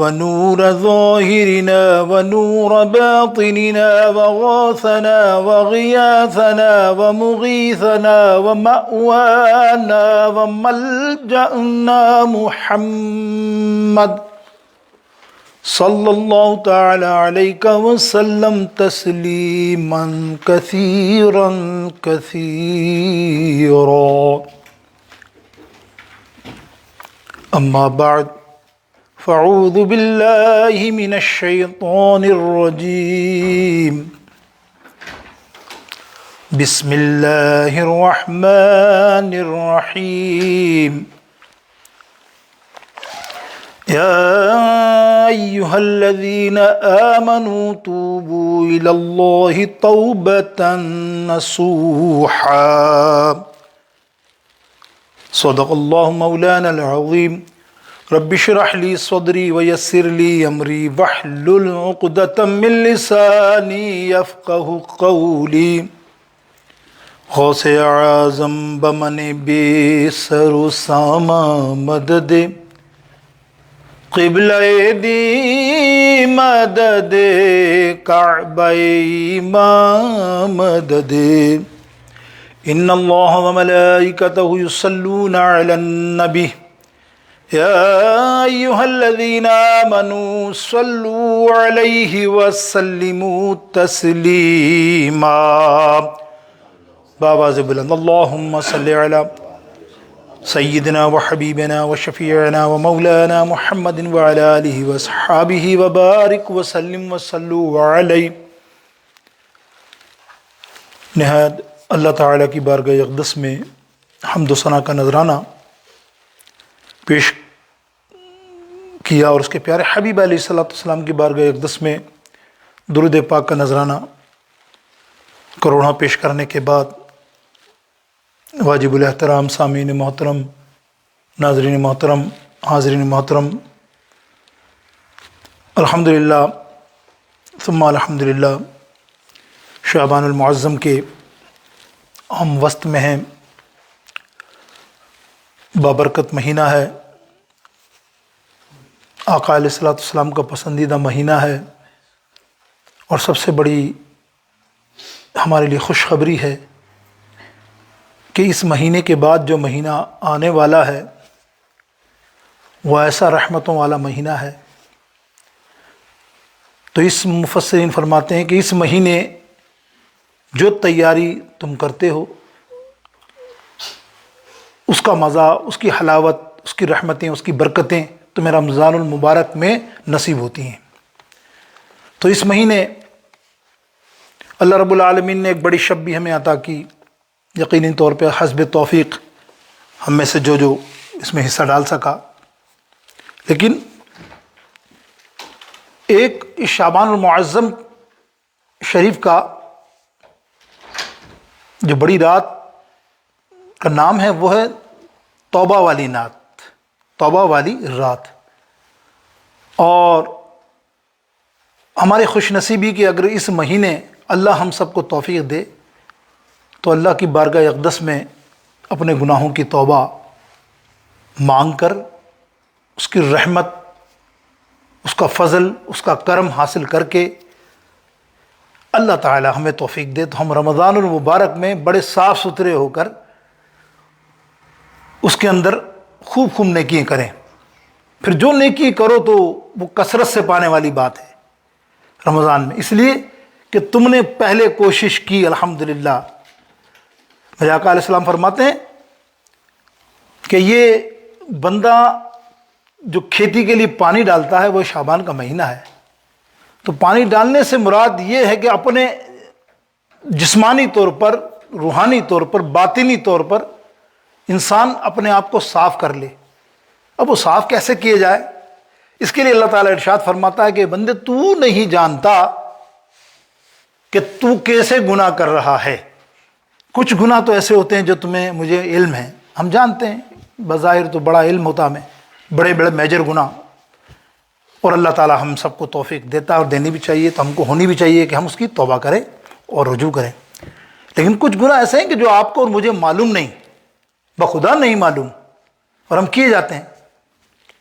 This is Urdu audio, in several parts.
ونور ظاهرنا ونور باطننا وغاثنا وغياثنا ومغيثنا ومأوانا وملجأنا محمد صلی اللہ تعالی علیہ وسلم تسلیما کثیرا کثیرا. اما بعد فاعوذ باللہ من الشیطان الرجیم. بسم اللہ الرحمن الرحیم. يا أيها الذين آمنوا توبوا إلى الله توبة نصوحا. صدق الله مولانا العظيم. رب اشرح لي صدري ويسر لي أمري واحلل عقدة من لساني يفقه قولي. غوث اعظم بمن بے سر و ساما مدد قبلہ دی مدد کعبہ امام مدد. ان اللہ وملائکتہ یصلون علی النبی یا ایہا الذین آمنوا صلوا علیہ وسلموا تسلیما. بآواز بلند اللہم صلی علی سیدنا و حبیبنا و شفیعنا و مولانا محمد وعلی آلہ و اصحابہ وبارک وسلم وصلوا علیہ. نہایت اللہ تعالیٰ کی بارگاہ اقدس میں حمد و ثنا کا نذرانہ پیش کیا اور اس کے پیارے حبیب علیہ السلام کی بارگاہ اقدس میں درود پاک کا نذرانہ کروڑا پیش کرنے کے بعد واجب الاحترام سامعین محترم، ناظرین محترم، حاضرین محترم، الحمدللہ ثم الحمدللہ شعبان المعظم کے ہم وسط میں ہیں. بابرکت مہینہ ہے، آقا علیہ السلام کا پسندیدہ مہینہ ہے، اور سب سے بڑی ہمارے لیے خوشخبری ہے کہ اس مہینے کے بعد جو مہینہ آنے والا ہے وہ ایسا رحمتوں والا مہینہ ہے. تو اس مفسرین فرماتے ہیں کہ اس مہینے جو تیاری تم کرتے ہو اس کا مزہ، اس کی حلاوت، اس کی رحمتیں، اس کی برکتیں تمہیں رمضان المبارک میں نصیب ہوتی ہیں. تو اس مہینے اللہ رب العالمین نے ایک بڑی شب بھی ہمیں عطا کی. یقینی طور پہ حسب توفیق ہم میں سے جو اس میں حصہ ڈال سکا. لیکن ایک اس شعبان المعظم شریف کا جو بڑی رات کا نام ہے وہ ہے توبہ والی رات، توبہ والی رات. اور ہماری خوش نصیبی کہ اگر اس مہینے اللہ ہم سب کو توفیق دے تو اللہ کی بارگاہ اقدس میں اپنے گناہوں کی توبہ مانگ کر اس کی رحمت، اس کا فضل، اس کا کرم حاصل کر کے اللہ تعالی ہمیں توفیق دے تو ہم رمضان المبارک میں بڑے صاف ستھرے ہو کر اس کے اندر خوب نیکیاں کریں. پھر جو نیکی کرو تو وہ کثرت سے پانے والی بات ہے رمضان میں، اس لیے کہ تم نے پہلے کوشش کی. الحمدللہ میرے آقا علیہ السلام فرماتے ہیں کہ یہ بندہ جو کھیتی کے لیے پانی ڈالتا ہے وہ شعبان کا مہینہ ہے. تو پانی ڈالنے سے مراد یہ ہے کہ اپنے جسمانی طور پر، روحانی طور پر، باطنی طور پر انسان اپنے آپ کو صاف کر لے. اب وہ صاف کیسے کیے جائے؟ اس کے لیے اللہ تعالیٰ ارشاد فرماتا ہے کہ بندے تو نہیں جانتا کہ تو کیسے گناہ کر رہا ہے. کچھ گناہ تو ایسے ہوتے ہیں جو مجھے علم ہے، ہم جانتے ہیں، بظاہر تو بڑا علم ہوتا ہمیں، بڑے بڑے میجر گناہ، اور اللہ تعالیٰ ہم سب کو توفیق دیتا ہے اور دینی بھی چاہیے. تو ہم کو ہونی بھی چاہیے کہ ہم اس کی توبہ کریں اور رجوع کریں. لیکن کچھ گناہ ایسے ہیں کہ جو آپ کو اور مجھے معلوم نہیں، بخدا نہیں معلوم، اور ہم کیے جاتے ہیں.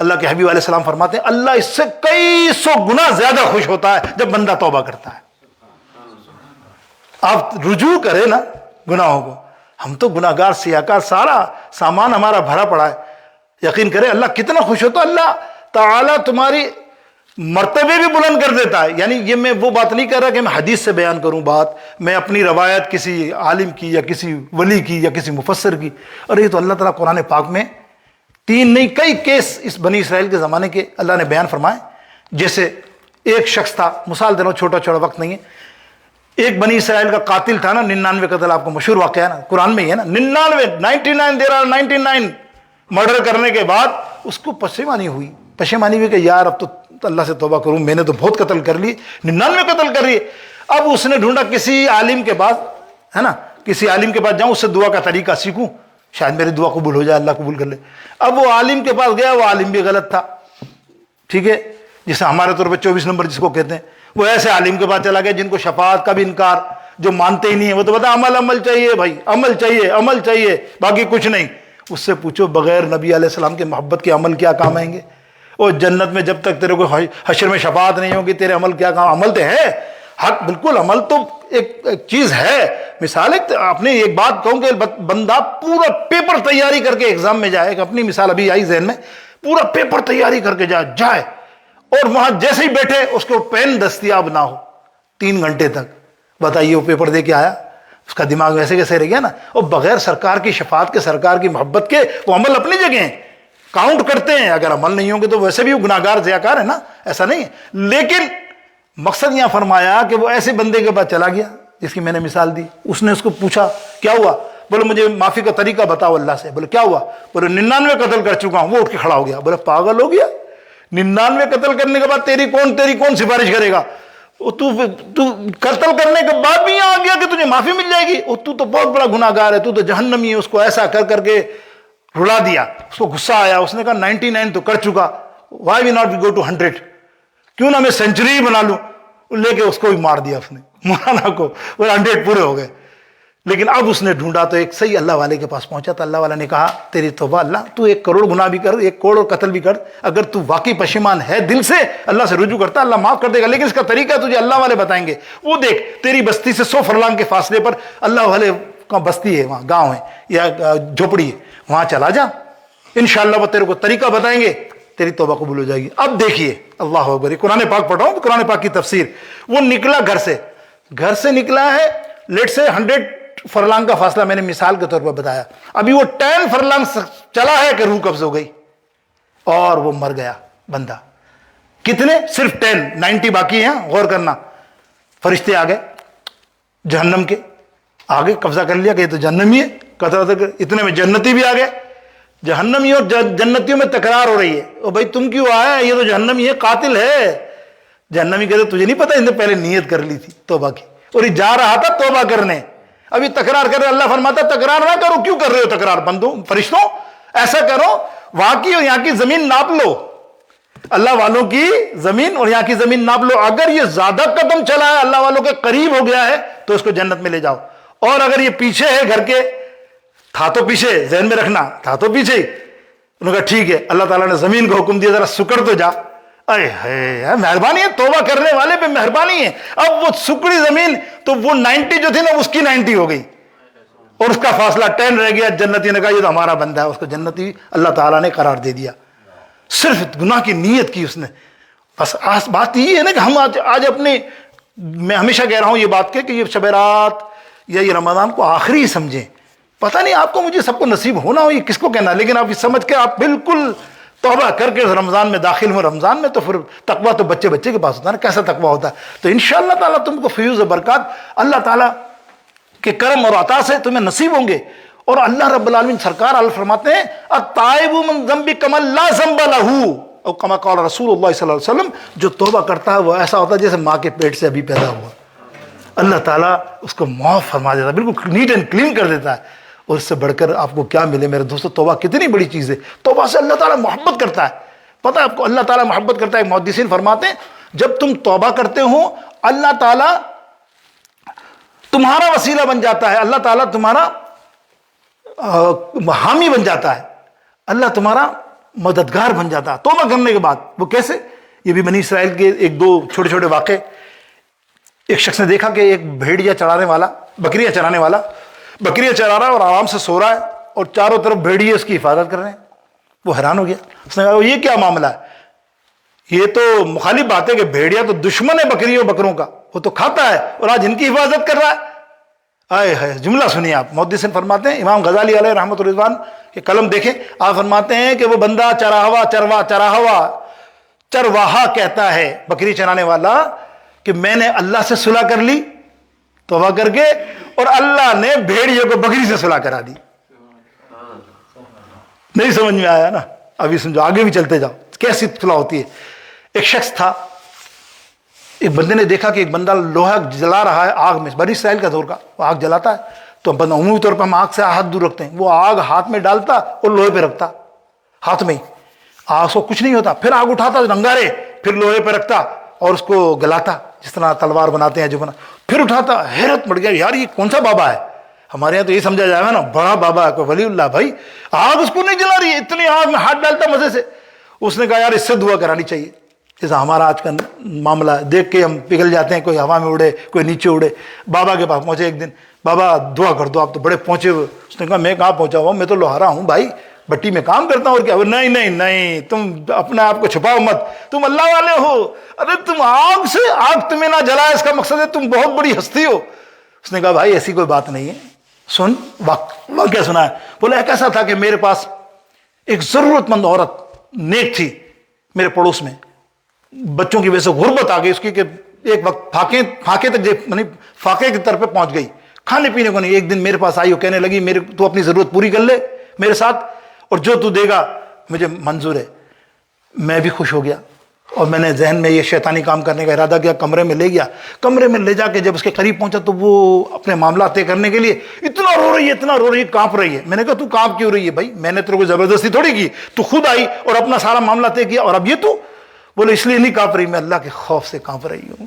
اللہ کے حبیب علیہ السلام فرماتے ہیں اللہ اس سے کئی سو گنا زیادہ خوش ہوتا ہے جب بندہ توبہ کرتا ہے. آپ رجوع کریں نا گناہوں کو. ہم تو گناہگار سیاکار، سارا سامان ہمارا بھرا پڑا ہے. یقین کریں اللہ کتنا خوش ہوتا ہے. اللہ تعالیٰ تمہاری مرتبے بھی بلند کر دیتا ہے. یعنی یہ میں وہ بات نہیں کر رہا کہ میں حدیث سے بیان کروں بات، میں اپنی روایت کسی عالم کی یا کسی ولی کی یا کسی مفسر کی. اور یہ تو اللہ تعالیٰ قرآن پاک میں 3 نہیں کئی کیس اس بنی اسرائیل کے زمانے کے اللہ نے بیان فرمائے. جیسے ایک شخص تھا، مثال دے رہا ہوں، چھوٹا وقت نہیں ہے. ایک بنی اسرائیل کا قاتل تھا نا، 99 قتل، آپ کو مشہور واقعہ ہے نا، قرآن میں ہی ہے نا، 99 دے رہا 99 مرڈر کرنے کے بعد اس کو پشیمانی ہوئی کہ یار اب تو اللہ سے توبہ کروں، میں نے تو بہت قتل کر لی، 99 قتل کر لیے. اب اس نے ڈھونڈا کسی عالم کے پاس، ہے نا، کسی عالم کے پاس جاؤں، اس سے دعا کا طریقہ سیکھوں، شاید میری دعا قبول ہو جائے، اللہ قبول کر لے. اب وہ عالم کے پاس گیا، وہ عالم بھی غلط تھا، ٹھیک ہے، جسے ہمارے طور پہ 24 نمبر جس کو کہتے ہیں. وہ ایسے عالم کے پاس چلا گیا جن کو شفاعت کا بھی انکار، جو مانتے ہی نہیں ہیں. وہ تو بتا عمل چاہیے بھائی، عمل چاہیے، باقی کچھ نہیں. اس سے پوچھو بغیر نبی علیہ السلام کے محبت کے عمل کیا کام آئیں گے؟ اور جنت میں جب تک تیرے کو حشر میں شفاعت نہیں ہوگی، تیرے عمل کیا کام؟ عمل تو ہے حق، بالکل عمل تو ایک چیز ہے. مثال آپ نے ایک بات کہوں کہ بندہ پورا پیپر تیاری کر کے ایگزام میں جائے، اپنی مثال ابھی آئی ذہن میں، پورا پیپر تیاری کر کے جائے اور وہاں جیسے ہی بیٹھے اس کو پین دستیاب نہ ہو 3 گھنٹے تک. بتائیے وہ پیپر دے کے آیا، اس کا دماغ ویسے کیسے رہ گیا نا. اور بغیر سرکار کی شفاعت کے، سرکار کی محبت کے، وہ عمل اپنی جگہ ہیں، کاؤنٹ کرتے ہیں. اگر عمل نہیں ہوں گے تو ویسے بھی وہ گناہگار ضیاءکار ہے نا، ایسا نہیں ہے. لیکن مقصد یہاں فرمایا کہ وہ ایسے بندے کے پاس چلا گیا جس کی میں نے مثال دی. اس نے اس کو پوچھا کیا ہوا؟ بولے مجھے معافی کا طریقہ بتاؤ اللہ سے. بولے کیا ہوا؟ بولے 99 قتل کر چکا ہوں. وہ اٹھ کے کھڑا ہو گیا. بولے پاگل ہو گیا؟ 99 قتل کرنے کے بعد تیری کون سفارش کرے گا؟ تو قتل کرنے کے بعد بھی یہاں آ گیا کہ تجھے معافی مل جائے گی؟ تو بہت بڑا گناہگار ہے، تو جہنمی ہے. اس کو ایسا کر کے رلا دیا. اس کو غصہ آیا. اس نے کہا 99 تو کر چکا، why we not go to 100؟ کیوں نہ میں سینچری بنا لوں؟ لے کے اس کو بھی مار دیا اس نے، مولانا کو. وہ 100 پورے ہو گئے. لیکن اب اس نے ڈھونڈا تو ایک صحیح اللہ والے کے پاس پہنچا تو اللہ والے نے کہا تیری توبہ، اللہ تو 1 کروڑ گناہ بھی کر، 1 کروڑ قتل بھی کر، اگر تو واقعی پشیمان ہے دل سے، اللہ سے رجوع کرتا، اللہ معاف کر دے گا. لیکن اس کا طریقہ تجھے اللہ والے بتائیں گے. وہ دیکھ تیری بستی سے 100 فرلانگ کے فاصلے پر اللہ والے کا بستی ہے، وہاں گاؤں ہے یا جھوپڑی ہے، وہاں چلا جا، انشاءاللہ وہ تیرے کو طریقہ بتائیں گے، تیری توبہ قبول ہو جائے گی. اب دیکھیے اللہ اکبر، قرآن پاک پڑھ رہا ہوں، قرآن پاک کی تفسیر. وہ نکلا گھر سے نکلا ہے، لیٹ سے 100 فرلانگ کا فاصلہ میں نے مثال کے طور پر بتایا. ابھی وہ 10 فرلانگ چلا ہے کہ روح قبض ہو گئی اور وہ مر گیا بندہ. کتنے؟ صرف 10، 90 باقی ہیں. غور کرنا، فرشتے آ گئے جہنم کے، آگے قبضہ کر لیا کہ یہ تو جہنمی ہے، قتل. اتنے میں جنتی بھی آ گئے. جہنمی اور جنتیوں میں تکرار ہو رہی ہے. او بھائی تم کیوں آئے؟ یہ تو جہنمی ہے، قاتل ہے. جہنمی کہتے تجھے نہیں پتا، اس نے پہلے نیت کر لی تھی توبہ کی اور یہ جا رہا تھا توبہ کرنے، ابھی تکرار کر رہے. اللہ فرماتا تکرار نہ کرو. کیوں کر رہے ہو تکرار؟ بندو فرشتوں ایسا کرو، وہاں کی اور یہاں کی زمین ناپ لو، اللہ والوں کی زمین اور یہاں کی زمین ناپ لو. اگر یہ زیادہ قدم چلا ہے، اللہ والوں کے قریب ہو گیا ہے، تو اس کو جنت میں لے جاؤ. اور اگر یہ پیچھے ہے گھر کے، تھا تو پیچھے، ذہن میں رکھنا تھا تو پیچھے. انہوں نے کہا ٹھیک ہے. اللہ تعالیٰ نے زمین کو حکم دیا ذرا سکڑ تو جا. اے ہے مہربانی ہے، توبہ کرنے والے پہ مہربانی ہے. اب وہ سکڑی زمین تو وہ 90 جو تھی نا، اس کی 90 ہو گئی اور اس کا فاصلہ 10 رہ گیا. جنتی نے کہا یہ تو ہمارا بندہ ہے، اس کو جنتی اللہ تعالیٰ نے قرار دے دیا. صرف گناہ کی نیت کی اس نے. بس بات یہ ہے نا کہ ہم آج اپنے، میں ہمیشہ کہہ رہا ہوں یہ بات کہ یہ شب رات یا یہ رمضان کو آخری سمجھیں. پتہ نہیں آپ کو مجھے سب کو نصیب ہونا ہو، یہ کس کو کہنا، لیکن آپ یہ سمجھ کے آپ بالکل توبہ کر کے رمضان میں داخل ہوں. رمضان میں تو پھر تقویٰ تو بچے کے پاس ہوتا ہے نا، کیسا تقویٰ ہوتا ہے. تو انشاءاللہ تعالیٰ تم کو فیوز و برکات اللہ تعالیٰ کے کرم اور عطا سے تمہیں نصیب ہوں گے. اور اللہ رب العالمین سرکار فرماتے ہیں التائب من ذنب کمن لا ذنب لہ، اور کما قال رسول اللہ صلی اللہ علیہ وسلم، جو توبہ کرتا ہے وہ ایسا ہوتا ہے جیسے ماں کے پیٹ سے ابھی پیدا ہوا. اللہ تعالیٰ اس کو معاف فرما دیتا ہے، بالکل نیٹ اینڈ کلین کر دیتا ہے. اور اس سے بڑھ کر آپ کو کیا ملے میرے دوستو؟ توبہ کتنی بڑی چیز ہے. توبہ سے اللہ تعالیٰ محبت کرتا ہے. پتہ ہے آپ کو اللہ تعالیٰ محبت کرتا ہے. محدثین فرماتے ہیں جب تم توبہ کرتے ہو اللہ تعالیٰ تمہارا وسیلہ بن جاتا ہے، اللہ تعالیٰ تمہارا حامی بن جاتا ہے، اللہ تمہارا مددگار بن جاتا توبہ کرنے کے بعد. وہ کیسے؟ یہ بھی بنی اسرائیل کے ایک دو چھوٹے چھوٹے واقعے. ایک شخص نے دیکھا کہ ایک بھیڑیا چرانے والا، بکریاں چرانے والا بکریاں چرا رہا ہے اور آرام سے سو رہا ہے اور چاروں طرف بھیڑیے اس کی حفاظت کر رہے ہیں. وہ حیران ہو گیا. اس نے کہا یہ کیا معاملہ ہے؟ یہ تو مخالف بات ہے کہ بھیڑیا تو دشمن ہے بکریوں بکروں کا، وہ تو کھاتا ہے اور آج ان کی حفاظت کر رہا ہے. آئے ہے جملہ سنیے آپ. محدثین فرماتے ہیں، امام غزالی علیہ رحمۃ الرضوان کے قلم دیکھیں، آپ فرماتے ہیں کہ وہ بندہ چرواہا کہتا ہے بکری چرانے والا کہ میں نے اللہ سے صلح کر لی توبہ کر کے، اور اللہ نے بھیڑیے کو بکری سے صلح کرا دی. نہیں سمجھ میں آیا نا؟ ابھی سمجھو، آگے بھی چلتے جاؤ کیسی صلح ہوتی ہے. ایک شخص تھا، ایک بندے نے دیکھا کہ ایک بندہ لوہا جلا رہا ہے آگ میں. بنی اسرائیل کا دور کا وہ آگ جلاتا ہے تو بندہ عمومی طور پر ہم آگ سے ہاتھ دور رکھتے ہیں، وہ آگ ہاتھ میں ڈالتا اور لوہے پہ رکھتا، ہاتھ میں ہی. آگ کو کچھ نہیں ہوتا، پھر آگ اٹھاتا رنگارے، پھر لوہے پہ رکھتا اور اس کو گلاتا جس طرح تلوار بناتے ہیں جو بنا، پھر اٹھاتا. حیرت پڑ گیا، یار یہ کون سا بابا ہے؟ ہمارے یہاں تو یہ سمجھا جائے گا نا بڑا بابا ہے کوئی ولی اللہ. بھائی آگ اس کو نہیں جلا رہی ہے، اتنی آگ میں ہاتھ ڈالتا مزے سے. اس نے کہا یار اس سے دعا کرانی چاہیے. جیسا ہمارا آج کا معاملہ ہے، دیکھ کے ہم پگھل جاتے ہیں، کوئی ہوا میں اڑے کوئی نیچے اڑے. بابا کے پاس پہنچے ایک دن، بابا دعا کر دو، آپ تو بڑے پہنچے ہوئے. اس نے کہا میں کہاں پہنچا ہوا، میں تو لوہارا ہوں بھائی، بٹی میں کام کرتا ہوں اور کیا. نہیں نہیں نہیں، تم اپنے آپ کو چھپاؤ مت، تم اللہ والے ہو. ارے تم آگ سے، آگ تمہیں نہ جلائے اس کا مقصد ہے تم بہت بڑی ہستی ہو. اس نے کہا بھائی ایسی کوئی بات نہیں ہے، سن واقعہ سنا ہے. بولا ایک ایسا تھا کہ میرے پاس ایک ضرورت مند عورت نیک تھی میرے پڑوس میں. بچوں کی وجہ سے غربت آ گئی اس کی کہ ایک وقت فاقے تک یعنی فاقے کی طرف پہنچ گئی، کھانے پینے کو نہیں. ایک دن میرے پاس آئی، وہ کہنے لگی میرے تو اپنی ضرورت پوری کر لے میرے ساتھ، اور جو تو دے گا مجھے منظور ہے. میں بھی خوش ہو گیا اور میں نے ذہن میں یہ شیطانی کام کرنے کا ارادہ کیا. کمرے میں لے گیا، کمرے میں لے جا کے جب اس کے قریب پہنچا تو وہ اپنے معاملات طے کرنے کے لیے اتنا رو رہی ہے کانپ رہی ہے. میں نے کہا تو کانپ کیوں رہی ہے بھائی؟ میں نے تیرے کو زبردستی تھوڑی کی، تو خود آئی اور اپنا سارا معاملہ طے کیا، اور اب یہ تو بولے اس لیے نہیں کانپ رہی، میں اللہ کے خوف سے کانپ رہی ہوں.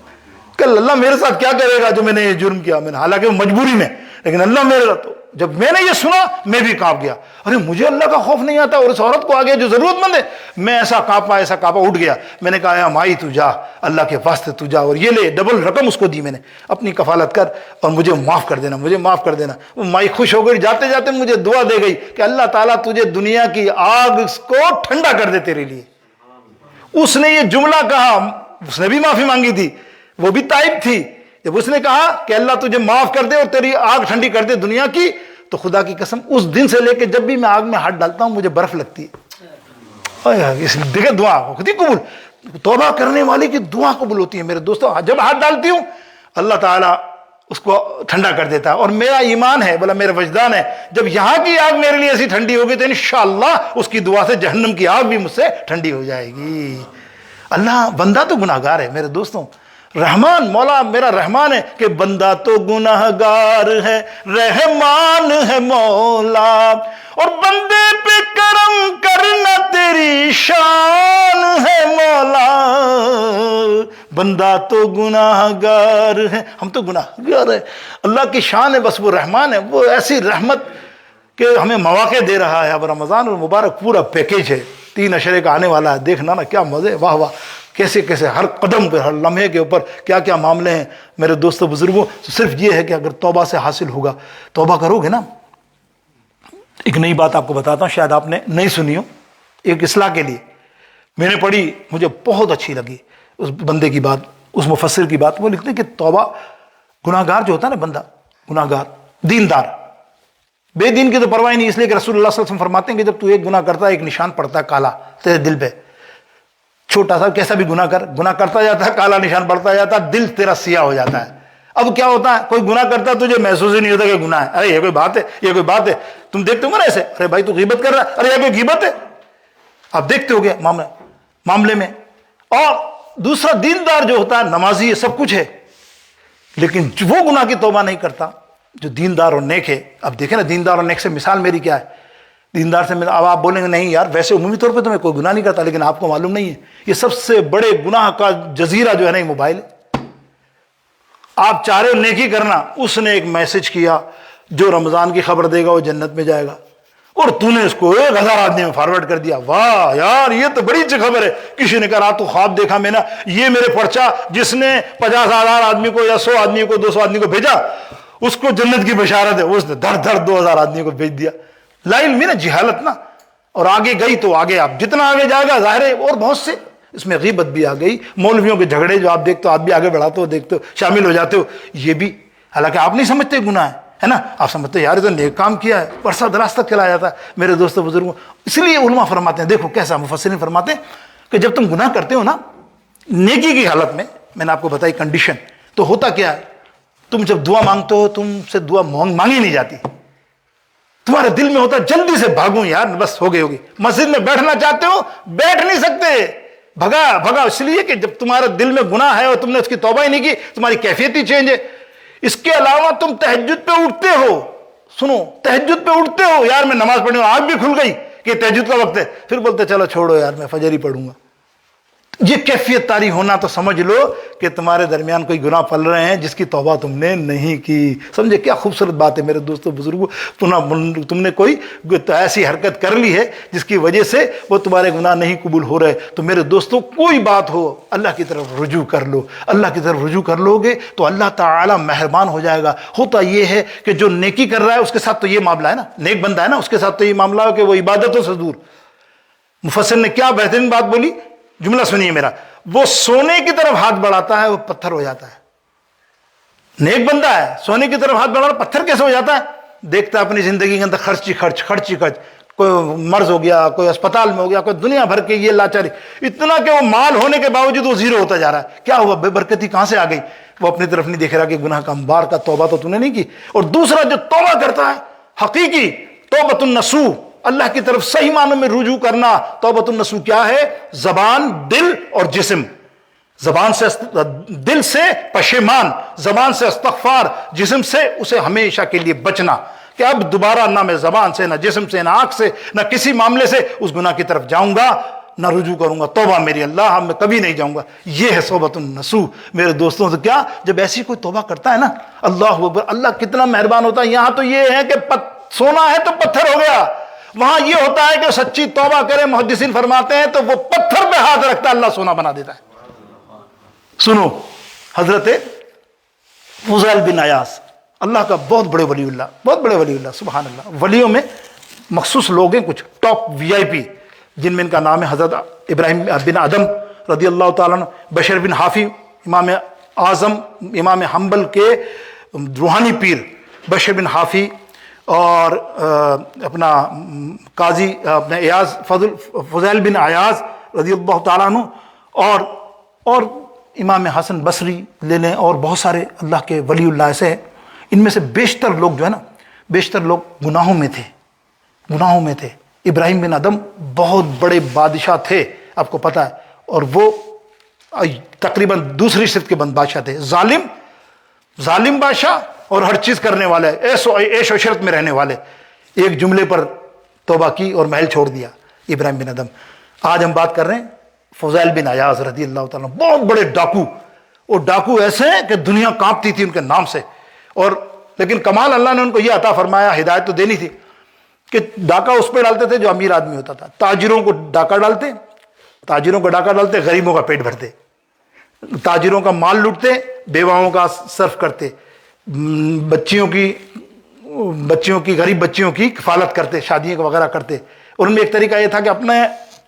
کل اللہ میرے ساتھ کیا کرے گا جو میں نے یہ جرم کیا. میں نے حالانکہ وہ مجبوری میں، لیکن اللہ میرے ساتھ. جب میں نے یہ سنا میں بھی کانپ گیا. ارے مجھے اللہ کا خوف نہیں آتا اور اس عورت کو آگے جو ضرورت مند ہے. میں ایسا کانپا اٹھ گیا. میں نے کہا مائی تو جا، اللہ کے واسطے تو جا اور یہ لے. ڈبل رقم اس کو دی میں نے، اپنی کفالت کر اور مجھے معاف کر دینا، مجھے معاف کر دینا. وہ مائی خوش ہو گئی، جاتے جاتے مجھے دعا دے گئی کہ اللہ تعالیٰ تجھے دنیا کی آگ کو ٹھنڈا کر دے تیرے لیے. اس نے یہ جملہ کہا، اس نے بھی معافی مانگی تھی، وہ بھی تائب تھی. جب اس نے کہا کہ اللہ تجھے معاف کر دے اور تیری آگ ٹھنڈی کر دے دنیا کی، تو خدا کی قسم اس دن سے لے کے جب بھی میں آگ میں ہاتھ ڈالتا ہوں مجھے برف لگتی ہے. اس دیکھیں دعا ہوتی قبول، توبہ کرنے والے کی دعا قبول ہوتی ہے میرے دوستوں. جب ہاتھ ڈالتی ہوں اللہ تعالیٰ اس کو ٹھنڈا کر دیتا ہے. اور میرا ایمان ہے، بولا میرا وجدان ہے، جب یہاں کی آگ میرے لیے ایسی ٹھنڈی ہوگی تو انشاءاللہ اس کی دعا سے جہنم کی آگ بھی مجھ سے ٹھنڈی ہو جائے گی. اللہ بندہ تو گناہ گار ہے میرے دوستوں، رحمان مولا میرا رحمان ہے کہ بندہ تو گناہ گار ہے، رحمان ہے مولا، اور بندے پہ کرم کرنا تیری شان ہے مولا. بندہ تو گناہ گار ہے، ہم تو گناہ گار ہے. اللہ کی شان ہے، بس وہ رحمان ہے، وہ ایسی رحمت کہ ہمیں مواقع دے رہا ہے. اب رمضان المبارک پورا پیکیج ہے، 3 عشرے کا آنے والا ہے. دیکھنا نا کیا مزے، واہ واہ، کیسے کیسے ہر قدم پہ ہر لمحے کے اوپر کیا کیا معاملے ہیں میرے دوستوں بزرگوں. تو صرف یہ ہے کہ اگر توبہ سے حاصل ہوگا، توبہ کرو گے نا. ایک نئی بات آپ کو بتاتا ہوں، شاید آپ نے نہیں سنی ہو. ایک اصلاح کے لیے میں نے پڑھی، مجھے بہت اچھی لگی اس بندے کی بات، اس مفسر کی بات. وہ لکھتے ہیں کہ توبہ، گناہ گار جو ہوتا ہے نا بندہ، گناہ گار، دیندار، بے دین کی تو پرواہ نہیں، اس لیے کہ رسول اللہ صلی اللہ علیہ وسلم فرماتے ہیں کہ جب تو ایک گناہ کرتا ہے ایک نشان پڑتا ہے کالا تیرے دل پہ. چھوٹا سا کیسا بھی گناہ کرتا جاتا ہے، کالا نشان پڑتا جاتا ہے، دل تیرا سیاہ ہو جاتا ہے. اب کیا ہوتا ہے، کوئی گناہ کرتا ہے تجھے محسوس ہی نہیں ہوتا کہ گناہ ہے. ارے یہ کوئی بات ہے، یہ کوئی بات ہے. تم دیکھتے ہو نا ایسے، ارے بھائی تو غیبت کر رہا ہے، ارے یہ کوئی غیبت ہے. آپ دیکھتے ہو گے معاملے میں. اور دوسرا دیندار جو ہوتا ہے، نمازی ہے، سب کچھ ہے، لیکن وہ گناہ کی توبہ نہیں کرتا جو دیندار اور نیک ہے. اب دیکھیں نا دیندار اور نیک سے مثال میری کیا ہے. دیندار سے اب آپ بولیں گے نہیں یار ویسے عمومی طور پہ تو میں کوئی گناہ نہیں کرتا، لیکن آپ کو معلوم نہیں ہے یہ سب سے بڑے گناہ کا جزیرہ جو ہے نا یہ موبائل ہے. آپ چاہ رہے ہو نیکی کرنا، اس نے ایک میسج کیا جو رمضان کی خبر دے گا وہ جنت میں جائے گا، اور تو نے اس کو 1000 آدمی میں فارورڈ کر دیا. واہ یار یہ تو بڑی اچھی خبر ہے. کسی نے کہا رات کو خواب دیکھا میں نے, یہ میرے پرچہ جس نے 50,000 آدمی کو یا 100 آدمی کو 200 آدمی کو بھیجا اس کو جنت کی بشارت ہے, اس نے دھڑ دھڑ 2000 آدمی کو بھیج دیا. لا علمی نا, جہالت نا. اور آگے گئی تو آگے آپ جتنا آگے جائے گا ظاہر ہے, اور بہت سے اس میں غیبت بھی آ گئی, مولویوں کے جھگڑے جو آپ دیکھتے ہو, آپ بھی آگے بڑھاتے ہو, دیکھتے ہو, شامل ہو جاتے ہو, یہ بھی حالانکہ آپ نہیں سمجھتے گناہ ہے نا, آپ سمجھتے یار یہ تو نیک کام کیا ہے, پرسہ دراز تک چلا جاتا ہے. میرے دوستوں بزرگوں, اس لیے علماء فرماتے ہیں, دیکھو کیسا مفسرین فرماتے ہیں کہ جب تم گناہ کرتے ہو نا نیکی کی حالت میں نے آپ کو بتائی کنڈیشن, تو ہوتا کیا ہے, تم جب دعا مانگتے ہو تم سے دعا مانگی نہیں جاتی, تمہارے دل میں ہوتا جلدی سے بھاگوں یار, بس ہو گئی. مسجد میں بیٹھنا چاہتے ہو بیٹھ نہیں سکتے, بھگا اس لیے کہ جب تمہارے دل میں گناہ ہے اور تم نے اس کی توبہ ہی نہیں کی, تمہاری کیفیت ہی چینج ہے. اس کے علاوہ تم تہجد پہ اٹھتے ہو, سنو تہجد پہ اٹھتے ہو, یار میں نماز پڑھنے آنکھ بھی کھل گئی کہ تہجد کا وقت ہے, پھر بولتے چلو چھوڑو یار میں فجر ہی پڑھوں گا. یہ کیفیت طاری ہونا تو سمجھ لو کہ تمہارے درمیان کوئی گناہ پل رہے ہیں جس کی توبہ تم نے نہیں کی. سمجھے کیا خوبصورت بات ہے میرے دوستوں بزرگوں, تم نے کوئی ایسی حرکت کر لی ہے جس کی وجہ سے وہ تمہارے گناہ نہیں قبول ہو رہے. تو میرے دوستوں کوئی بات ہو اللہ کی طرف رجوع کر لو, اللہ کی طرف رجوع کر لو گے تو اللہ تعالی مہربان ہو جائے گا. ہوتا یہ ہے کہ جو نیکی کر رہا ہے اس کے ساتھ تو یہ معاملہ ہے نا, نیک بندہ ہے نا, اس کے ساتھ تو یہ معاملہ ہے کہ وہ عبادتوں سے دور. مفسر نے کیا بہترین بات بولی, جملہ سنیے میرا, وہ سونے کی طرف ہاتھ بڑھاتا ہے وہ پتھر ہو جاتا ہے. نیک بندہ ہے, سونے کی طرف ہاتھ بڑھاتا پتھر کیسے ہو جاتا ہے, دیکھتا ہے اپنی زندگی کے اندر خرچ, کوئی مرض ہو گیا, کوئی اسپتال میں ہو گیا, کوئی دنیا بھر کے یہ لاچاری, اتنا کہ وہ مال ہونے کے باوجود وہ زیرو ہوتا جا رہا ہے. کیا ہوا, بے برکتی کہاں سے آ گئی, وہ اپنی طرف نہیں دیکھ رہا کہ گناہ کا انبار کا توبہ تو نے نہیں کی. اور دوسرا جو توبہ کرتا ہے حقیقی توبۃ النصوح, اللہ کی طرف صحیح معنوں میں رجوع کرنا. توبۃ النصوح کیا ہے, زبان, دل اور جسم. زبان سے دل سے پشیمان, زبان سے استغفار, جسم سے اسے ہمیشہ کے لیے بچنا کہ اب دوبارہ نہ میں زبان سے, نہ جسم سے, نہ آنکھ سے, نہ کسی معاملے سے اس گناہ کی طرف جاؤں گا, نہ رجوع کروں گا. توبہ میری اللہ, میں کبھی نہیں جاؤں گا. یہ ہے توبۃ النصوح. میرے دوستوں سے کیا, جب ایسی کوئی توبہ کرتا ہے نا, اللہ اکبر, اللہ کتنا مہربان ہوتا ہے. یہاں تو یہ ہے کہ سونا ہے تو پتھر ہو گیا, وہاں یہ ہوتا ہے کہ سچی توبہ کرے, محدثین فرماتے ہیں تو وہ پتھر پہ ہاتھ رکھتا ہے اللہ سونا بنا دیتا ہے. سنو حضرت فضیل بن عیاض, اللہ کا بہت بڑے ولی اللہ, بہت بڑے ولی اللہ, سبحان اللہ. ولیوں میں مخصوص لوگ ہیں کچھ ٹاپ VIP, جن میں ان کا نام ہے حضرت ابراہیم بن ادم رضی اللہ تعالیٰ عنہ, بشر بن حافی, امام اعظم امام حنبل کے روحانی پیر بشر بن حافی, اور اپنا قاضی اپنے ایاز فضیل بن عیاض رضی اللہ تعالیٰ عنہ, اور امام حسن بصری لے لیں, اور بہت سارے اللہ کے ولی اللہ ایسے ہیں. ان میں سے بیشتر لوگ جو ہے نا, بیشتر لوگ گناہوں میں تھے. ابراہیم بن ادم بہت بڑے بادشاہ تھے, آپ کو پتہ ہے, اور وہ تقریباً دوسری صفت کے بند بادشاہ تھے. ظالم بادشاہ اور ہر چیز کرنے والے, عیش و عشرت میں رہنے والے. ایک جملے پر توبہ کی اور محل چھوڑ دیا ابراہیم بن ادم. آج ہم بات کر رہے ہیں فضیل بن عیاض رضی اللہ تعالیٰ, بہت بڑے ڈاکو, اور ڈاکو ایسے ہیں کہ دنیا کانپتی تھی ان کے نام سے. اور لیکن کمال اللہ نے ان کو یہ عطا فرمایا, ہدایت تو دینی تھی کہ ڈاکہ اس پہ ڈالتے تھے جو امیر آدمی ہوتا تھا. تاجروں کو ڈاکہ ڈالتے, غریبوں کا پیٹ بھرتے, تاجروں کا مال لوٹتے, بیواؤں کا صرف کرتے, غریب بچیوں کی کفالت کرتے, شادیاں وغیرہ کرتے. اور ان میں ایک طریقہ یہ تھا کہ اپنے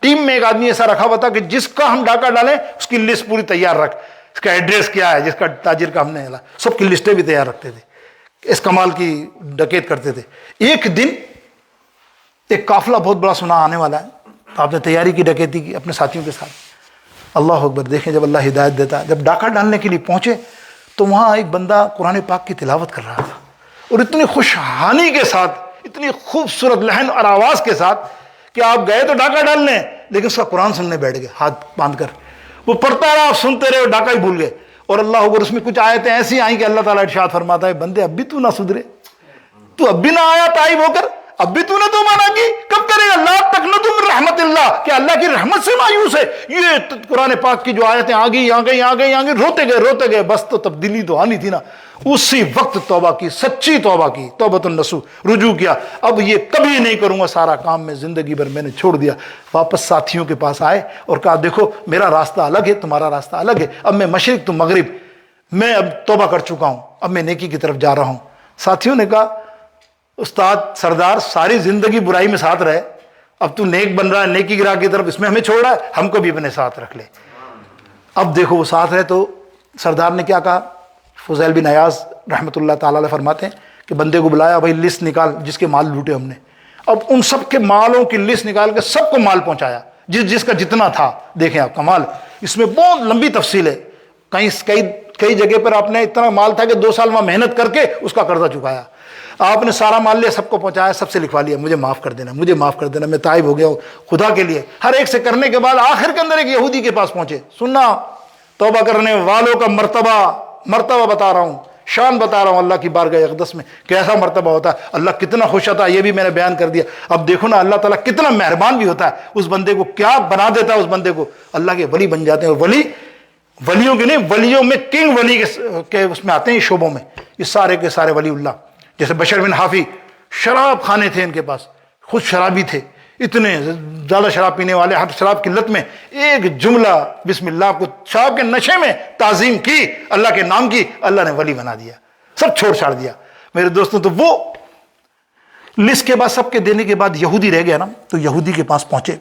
ٹیم میں ایک آدمی ایسا رکھا ہوا تھا کہ جس کا ہم ڈاکہ ڈالیں اس کی لسٹ پوری تیار رکھ, اس کا ایڈریس کیا ہے, جس کا تاجر کا ہم نے سب کی لسٹیں بھی تیار رکھتے تھے. اس کمال کی ڈکیت کرتے تھے. ایک دن ایک قافلہ بہت بڑا سنا آنے والا ہے, آپ نے تیاری کی ڈکیتی کی اپنے ساتھیوں کے ساتھ. اللہ اکبر, دیکھیں جب اللہ ہدایت دیتا ہے, جب ڈاکہ ڈالنے کے لیے پہنچے تو وہاں ایک بندہ قرآن پاک کی تلاوت کر رہا تھا, اور اتنی خوشحالی کے ساتھ, اتنی خوبصورت لحن اور آواز کے ساتھ کہ آپ گئے تو ڈاکہ ڈالنے, لیکن اس کا قرآن سننے بیٹھ گئے ہاتھ باندھ کر. وہ پڑھتا رہا, آپ سنتے رہے, ڈاکہ ہی بھول گئے. اور اللہ اکبر, اس میں کچھ آیتیں ایسی آئیں کہ اللہ تعالیٰ ارشاد فرماتا ہے, بندے اب بھی تو نہ سدھرے, تو اب بھی نہ آیا تائب ہو کر, اب بھی تو نے تو مانا کی, کب کرے گا؟ لا تقنطوا من رحمت اللہ, کہ اللہ کی رحمت سے مایوس ہے. یہ قرآن پاک کی جو آیتیں آ گئی روتے گئے, بس تو تبدیلی تو آنی تھی نا. اسی وقت توبہ کی, سچی توبہ کی, توبۃ النصوح, رجوع کیا. اب یہ کبھی نہیں کروں گا, سارا کام میں زندگی بھر میں نے چھوڑ دیا. واپس ساتھیوں کے پاس آئے اور کہا دیکھو میرا راستہ الگ ہے, تمہارا راستہ الگ ہے. اب میں مشرق تم مغرب, میں اب توبہ کر چکا ہوں, اب میں نیکی کی طرف جا رہا ہوں. ساتھیوں نے کہا استاد سردار ساری زندگی برائی میں ساتھ رہے, اب تو نیک بن رہا ہے, نیکی کی راہ کی طرف, اس میں ہمیں چھوڑ رہا ہے, ہم کو بھی اپنے ساتھ رکھ لے. اب دیکھو وہ ساتھ رہے تو سردار نے کیا کہا, فضیل بن عیاض رحمۃ اللہ تعالی علیہ فرماتے ہیں کہ بندے کو بلایا, بھائی لسٹ نکال جس کے مال لوٹے ہم نے. اب ان سب کے مالوں کی لسٹ نکال کے سب کو مال پہنچایا, جس کا جتنا تھا. دیکھیں آپ کمال, اس میں بہت لمبی تفصیل ہے. کئی جگہ پر آپ نے اتنا مال تھا کہ 2 سال میں محنت کر کے اس کا قرضہ چکایا. آپ نے سارا مال لیا, سب کو پہنچایا, سب سے لکھوا لیا مجھے معاف کر دینا, مجھے معاف کر دینا, میں تائب ہو گیا ہوں خدا کے لیے. ہر ایک سے کرنے کے بعد آخر کے اندر ایک یہودی کے پاس پہنچے. سننا, توبہ کرنے والوں کا مرتبہ بتا رہا ہوں, شان بتا رہا ہوں اللہ کی بارگاہ اقدس میں کیسا مرتبہ ہوتا ہے. اللہ کتنا خوش ہوتا ہے, یہ بھی میں نے بیان کر دیا. اب دیکھو نا اللہ تعالیٰ کتنا مہربان بھی ہوتا ہے, اس بندے کو کیا بنا دیتا ہے, اس بندے کو اللہ کے ولی بن جاتے ہیں. ولی ولیوں کے نہیں, ولیوں میں کنگ ولی کے اس میں آتے ہیں شعبوں میں, یہ سارے کے سارے ولی اللہ. جیسے بشر بن حافی, شراب خانے تھے ان کے پاس, خود شرابی تھے, اتنے زیادہ شراب پینے والے, ہر شراب کی لت میں ایک جملہ بسم اللہ کو شراب کے نشے میں تعظیم کی, اللہ کے نام کی, اللہ نے ولی بنا دیا, سب چھوڑ چھاڑ دیا. میرے دوستوں تو وہ لسٹ کے بعد سب کے دینے کے بعد یہودی رہ گیا نا, تو یہودی کے پاس پہنچے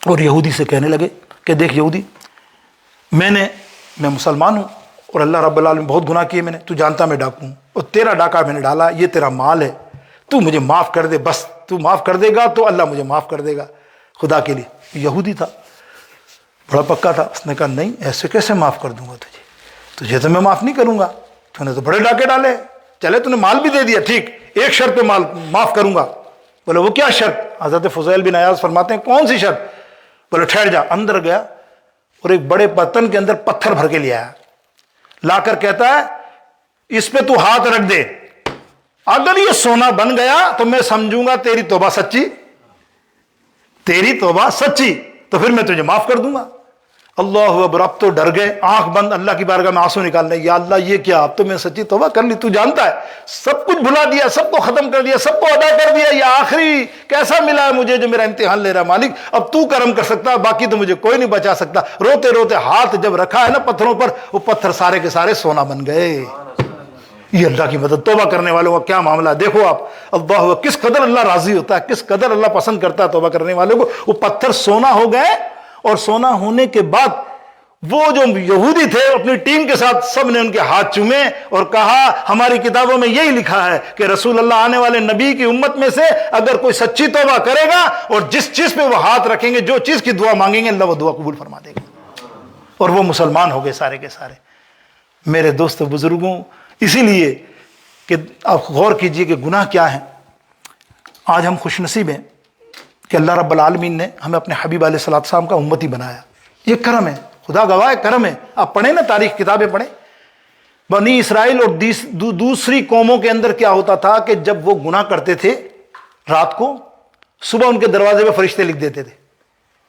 اور یہودی سے کہنے لگے کہ دیکھ یہودی, میں مسلمان ہوں اور اللہ رب العالمین بہت گناہ کیے میں نے, تو جانتا میں ڈاکو ہوں اور تیرا ڈاکہ میں نے ڈالا, یہ تیرا مال ہے, تو مجھے معاف کر دے, بس تو معاف کر دے گا تو اللہ مجھے معاف کر دے گا خدا کے لیے. یہودی تھا, بڑا پکا تھا, اس نے کہا نہیں ایسے کیسے معاف کر دوں گا تجھے تو میں معاف نہیں کروں گا, تو نے تو بڑے ڈاکے ڈالے, چلے تو نے مال بھی دے دیا, ٹھیک ایک شرط پہ معاف کروں گا. بولے وہ کیا شرط؟ حضرت فضیل بن عیاض فرماتے ہیں کون سی شرط؟ بولے ٹھہر جا. اندر گیا اور ایک بڑے برتن کے اندر پتھر بھر کے لے آیا, لا کر کہتا ہے اس پہ تو ہاتھ رکھ دے, اگر یہ سونا بن گیا تو میں سمجھوں گا تیری توبہ سچی, تو پھر میں تجھے معاف کر دوں گا. اللہ اکبر, اب تو ڈر گئے, آنکھ بند, اللہ کی بارگاہ میں آنسو نکالنے, یا اللہ یہ کیا, اب تو میں سچی توبہ کر لی, تو جانتا ہے سب کچھ بھلا دیا, سب کو ختم کر دیا, سب کو ادا کر دیا, یہ آخری کیسا ملا ہے مجھے جو میرا امتحان لے رہا ہے مالک, اب تو کرم کر سکتا, باقی تو مجھے کوئی نہیں بچا سکتا. روتے روتے ہاتھ جب رکھا ہے نا پتھروں پر, وہ پتھر سارے کے سارے سونا بن گئے. یہ اللہ کی مدد, توبہ کرنے والوں کا کیا معاملہ. دیکھو آپ اللہ کس قدر اللہ راضی ہوتا ہے, کس قدر اللہ پسند کرتا ہے توبہ کرنے والوں کو. وہ پتھر سونا ہو گئے, اور سونا ہونے کے بعد وہ جو یہودی تھے اپنی ٹیم کے ساتھ سب نے ان کے ہاتھ چومے اور کہا ہماری کتابوں میں یہی لکھا ہے کہ رسول اللہ آنے والے نبی کی امت میں سے اگر کوئی سچی توبہ کرے گا اور جس چیز پہ وہ ہاتھ رکھیں گے, جو چیز کی دعا مانگیں گے, اللہ وہ دعا قبول فرما دے گا. اور وہ مسلمان ہو گئے سارے کے سارے. میرے دوست بزرگوں, اسی لیے کہ آپ غور کیجئے کہ گناہ کیا ہے. آج ہم خوش نصیب ہیں کہ اللہ رب العالمین نے ہمیں اپنے حبیب علیہ السلام کا امتی بنایا. یہ کرم ہے, خدا گواہ ہے, کرم ہے. آپ پڑھیں نا تاریخ کتابیں پڑھیں, بنی اسرائیل اور دوسری قوموں کے اندر کیا ہوتا تھا کہ جب وہ گناہ کرتے تھے رات کو, صبح ان کے دروازے پہ فرشتے لکھ دیتے تھے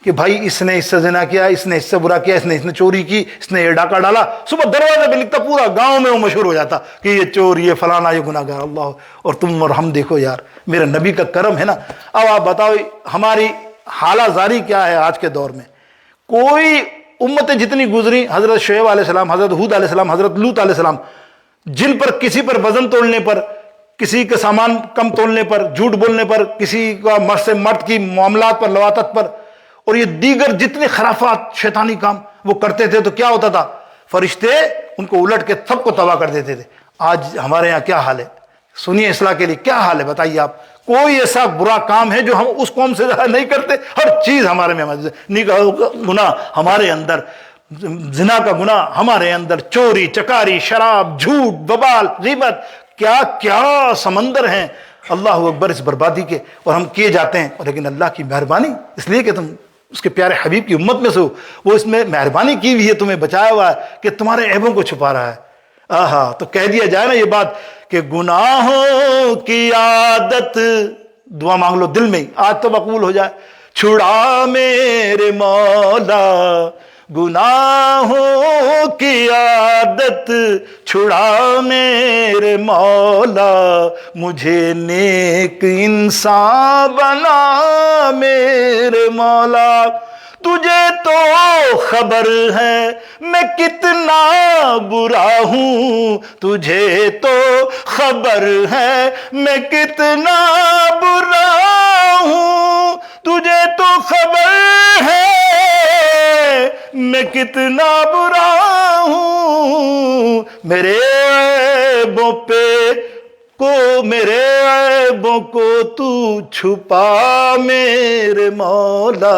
کہ بھائی اس نے اس سے زنا کیا, اس نے اس سے برا کیا, اس نے چوری کی, اس نے یہ ڈاکہ ڈالا. صبح دروازے پہ لکھتا, پورا گاؤں میں وہ مشہور ہو جاتا کہ یہ چور, یہ فلانا, یہ گناہ گار. اللہ, اور تم اور ہم دیکھو یار, میرے نبی کا کرم ہے نا. اب آپ بتاؤ ہماری حالہ زاری کیا ہے آج کے دور میں. کوئی امتیں جتنی گزری, حضرت شعیب علیہ السلام, حضرت ہود علیہ السلام, حضرت لوط علیہ السلام, جن پر کسی پر وزن تولنے پر, کسی کے سامان کم تولنے پر, جھوٹ بولنے پر, کسی کا مرد سے مرد کی معاملات پر, لواطت پر, اور یہ دیگر جتنے خرافات شیطانی کام وہ کرتے تھے, تو کیا ہوتا تھا, فرشتے ان کو الٹ کے سب کو تباہ کر دیتے تھے. آج ہمارے یہاں کیا حال ہے, سنیے اصلاح کے لیے کیا حال ہے, بتائیے آپ. کوئی ایسا برا کام ہے جو ہم اس قوم سے زیادہ نہیں کرتے, ہر چیز ہمارے میں, نکاح کا گناہ ہمارے اندر, زنا کا گناہ ہمارے اندر, چوری چکاری, شراب, جھوٹ, ببال, غیبت, کیا کیا سمندر ہیں اللہ اکبر اس بربادی کے, اور ہم کیے جاتے ہیں. اور لیکن اللہ کی مہربانی, اس لیے کہ تم اس کے پیارے حبیب کی امت میں سے ہو, وہ اس میں مہربانی کی ہوئی ہے, تمہیں بچایا ہوا ہے کہ تمہارے عیبوں کو چھپا رہا ہے. آہا, تو کہہ دیا جائے نا یہ بات کہ گناہوں کی عادت, دعا مانگ لو دل میں ہی, آج تو مقبول ہو جائے. چھڑا میرے مولا، گناہوں کی عادت چھڑا میرے مولا، مجھے نیک انسان بنا میرے مولا۔ تجھے تو خبر ہے میں کتنا برا ہوں، تجھے تو خبر ہے میں کتنا برا ہوں، تجھے تو خبر ہے میں کتنا برا ہوں، میرے عیبوں کو تو چھپا میرے مولا۔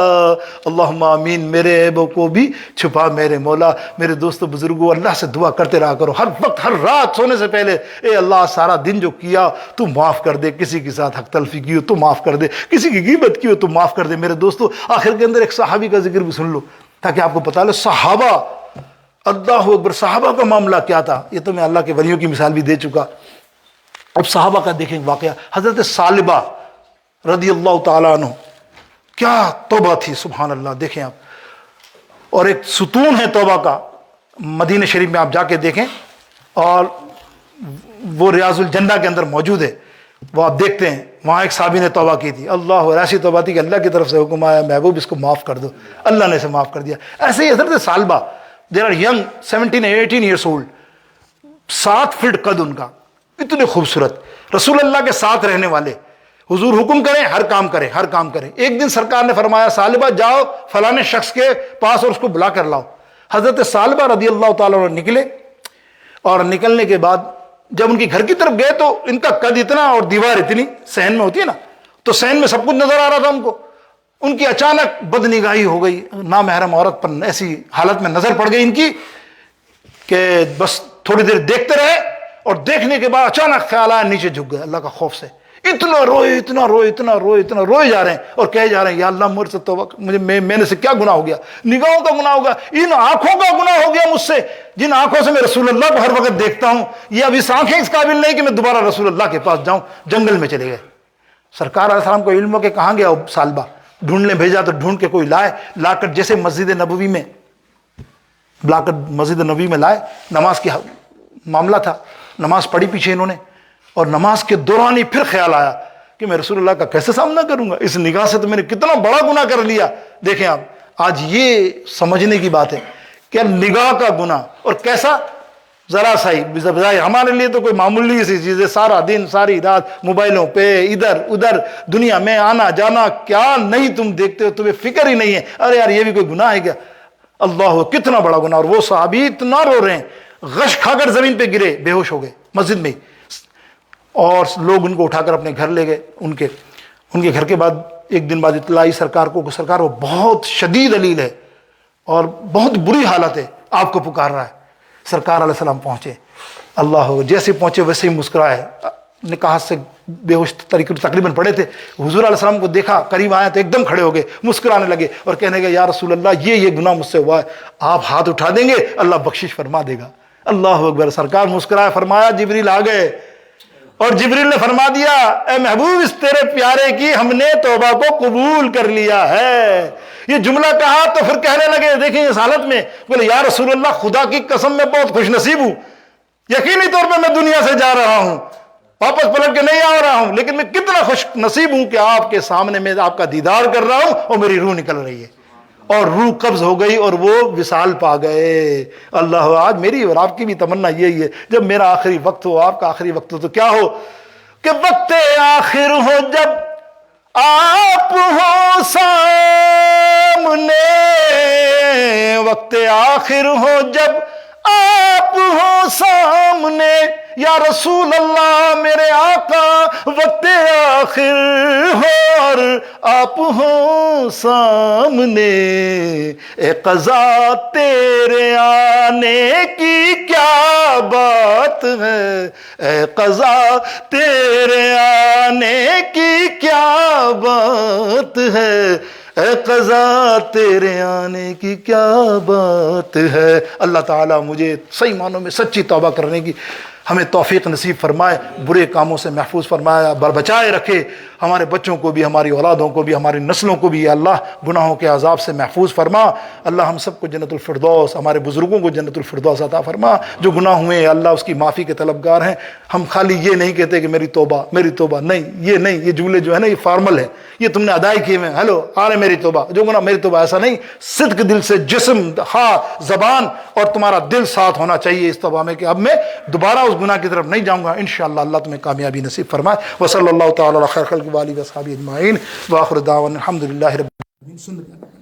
اللہم آمین، میرے عیبوں کو بھی چھپا میرے مولا۔ میرے دوستو بزرگوں، اللہ سے دعا کرتے رہا کرو ہر وقت، ہر رات سونے سے پہلے، اے اللہ سارا دن جو کیا تو معاف کر دے، کسی کے ساتھ حق تلفی کی ہو تو معاف کر دے، کسی کی غیبت کی ہو تو معاف کر دے۔ میرے دوستو آخر کے اندر ایک صحابی کا ذکر بھی سن لو تاکہ آپ کو پتا لے صحابہ، اللہ اکبر، صحابہ کا معاملہ کیا تھا۔ یہ تو میں اللہ کے ولیوں کی مثال بھی دے چکا، اب صحابہ کا دیکھیں واقعہ۔ حضرت ثعلبہ رضی اللہ تعالیٰ عنہ، کیا توبہ تھی، سبحان اللہ، دیکھیں آپ۔ اور ایک ستون ہے توبہ کا، مدینہ شریف میں آپ جا کے دیکھیں، اور وہ ریاض الجنہ کے اندر موجود ہے، وہ آپ دیکھتے ہیں، وہاں ایک صحابی نے توبہ کی تھی، اللہ، اور ایسی توبہ تھی کہ اللہ کی طرف سے حکم آیا، محبوب اس کو معاف کر دو، اللہ نے اسے معاف کر دیا۔ ایسے ہی حضرت Thalaba, they are young 17 18 years old, 7 feet قد ان کا، اتنے خوبصورت، رسول اللہ کے ساتھ رہنے والے، حضور حکم کریں ہر کام کریں، ہر کام کریں۔ ایک دن سرکار نے فرمایا ثعلبہ جاؤ فلانے شخص کے پاس اور اس کو بلا کر لاؤ۔ حضرت ثعلبہ رضی اللہ تعالیٰ عنہ نکلے، اور نکلنے کے بعد جب ان کے گھر کی طرف گئے تو ان کا قد اتنا اور دیوار اتنی، صحن میں ہوتی ہے نا، تو صحن میں سب کچھ نظر آ رہا تھا ان کو۔ ان کی اچانک بد نگاہی ہو گئی، نامحرم عورت پر ایسی حالت میں نظر پڑ گئی ان کی کہ بس تھوڑی دیر دیکھتے رہے، اور دیکھنے کے بعد اچانک خیال آیا، نیچے جھک گئے اللہ کا خوف سے، اتنا روئے اتنا روئے اتنا روئے اتنا روئے جا رہے ہیں، اور کہے جا رہے ہیں یا اللہ مجھ سے توبہ، میں نے سے کیا گناہ ہو گیا، نگاہوں کا گناہ ہوگا، ان آنکھوں کا گناہ ہو گیا مجھ سے، جن آنکھوں سے میں رسول اللہ کو ہر وقت دیکھتا ہوں، یہ اب اس آنکھیں اس قابل نہیں کہ میں دوبارہ رسول اللہ کے پاس جاؤں۔ جنگل میں چلے گئے، سرکار علیہ السلام کو علم ہو کہ کہاں گیا ثعلبہ، ڈھونڈنے بھیجا تو ڈھونڈ کے کوئی لائے، لا کر جیسے مسجد نبوی میں لائے، نماز کی معاملہ تھا، نماز پڑھی پیچھے انہوں نے، اور نماز کے دوران ہی پھر خیال آیا کہ میں رسول اللہ کا کیسے سامنا کروں گا، اس نگاہ سے تو میں نے کتنا بڑا گناہ کر لیا۔ دیکھیں آپ، آج یہ سمجھنے کی بات ہے کہ نگاہ کا گناہ، اور کیسا، ذرا سا ہی، ہمارے لیے تو کوئی معمولی سی چیز ہے، سارا دن ساری رات موبائلوں پہ ادھر ادھر دنیا میں آنا جانا، کیا نہیں تم دیکھتے ہو، تمہیں فکر ہی نہیں ہے، ارے یار یہ بھی کوئی گناہ ہے کیا، اللہ کتنا بڑا گناہ۔ اور وہ صحابی اتنا رو رہے ہیں، غش کھا کر زمین پہ گرے، بے ہوش ہو گئے مسجد میں، اور لوگ ان کو اٹھا کر اپنے گھر لے گئے۔ ان کے گھر کے بعد ایک دن بعد اطلاع آئی سرکار کو کہ سرکار وہ بہت شدید علیل ہے اور بہت بری حالت ہے، آپ کو پکار رہا ہے۔ سرکار علیہ السلام پہنچے، اللہ جیسے پہنچے ویسے ہی مسکرائے، نکاح سے بے ہوش تقریباً پڑے تھے، حضور علیہ السلام کو دیکھا، قریب آیا تو ایک دم کھڑے ہو گئے، مسکرانے لگے اور کہنے لگے یا رسول اللہ یہ گناہ مجھ سے ہوا ہے، آپ ہاتھ اٹھا دیں گے اللہ بخشش فرما دے گا۔ اللہ اکبر، سرکار مسکرائے، فرمایا جبریل آ گئے، اور جبریل نے فرما دیا اے محبوب اس تیرے پیارے کی ہم نے توبہ کو قبول کر لیا ہے۔ یہ جملہ کہا تو پھر کہنے لگے، دیکھیں اس حالت میں، بولے یا رسول اللہ خدا کی قسم میں بہت خوش نصیب ہوں، یقینی طور پہ میں دنیا سے جا رہا ہوں، واپس پلٹ کے نہیں آ رہا ہوں، لیکن میں کتنا خوش نصیب ہوں کہ آپ کے سامنے میں آپ کا دیدار کر رہا ہوں اور میری روح نکل رہی ہے۔ اور روح قبض ہو گئی اور وہ وصال پا گئے۔ اللہ، آج میری اور آپ کی بھی تمنا یہی ہے، جب میرا آخری وقت ہو، آپ کا آخری وقت ہو، تو کیا ہو کہ وقت آخر ہو جب آپ ہو سامنے، وقت آخر ہو جب آپ ہو سامنے، یا رسول اللہ میرے آقا وقت آخر ہو اور آپ ہو سامنے، اے قضا تیرے آنے کی کیا بات ہے، اے قضا تیرے آنے کی کیا بات ہے، اے قضا تیرے آنے کی کیا بات ہے۔ اللہ تعالیٰ مجھے صحیح معنوں میں سچی توبہ کرنے کی ہمیں توفیق نصیب فرمائے، برے کاموں سے محفوظ فرمائے، بچائے رکھے، ہمارے بچوں کو بھی، ہماری اولادوں کو بھی، ہماری نسلوں کو بھی اللہ گناہوں کے عذاب سے محفوظ فرما۔ اللہ ہم سب کو جنت الفردوس، ہمارے بزرگوں کو جنت الفردوس عطا فرما۔ جو گناہ ہوئے ہیں اللہ اس کی معافی کے طلبگار ہیں۔ ہم خالی یہ نہیں کہتے کہ میری توبہ میری توبہ، نہیں، یہ نہیں، یہ جملے جو ہے نا یہ فارمل ہے، یہ تم نے ادائی کیے ہیں، ہیلو آ رہے میری توبہ، جو گناہ میری توبہ، ایسا نہیں۔ صدق دل سے، جسم، ہاتھ، زبان اور تمہارا دل ساتھ ہونا چاہیے اس توبہ میں کہ اب میں دوبارہ اس گناہ کی طرف نہیں جاؤں گا۔ انشاءاللہ اللہ تمہیں کامیابی نصیب فرمائے۔ وصلی اللہ تعالی علی خیر خلق و آلہ و اصحابہ اجمعین، وآخر دعوانا الحمد للہ رب العالمین۔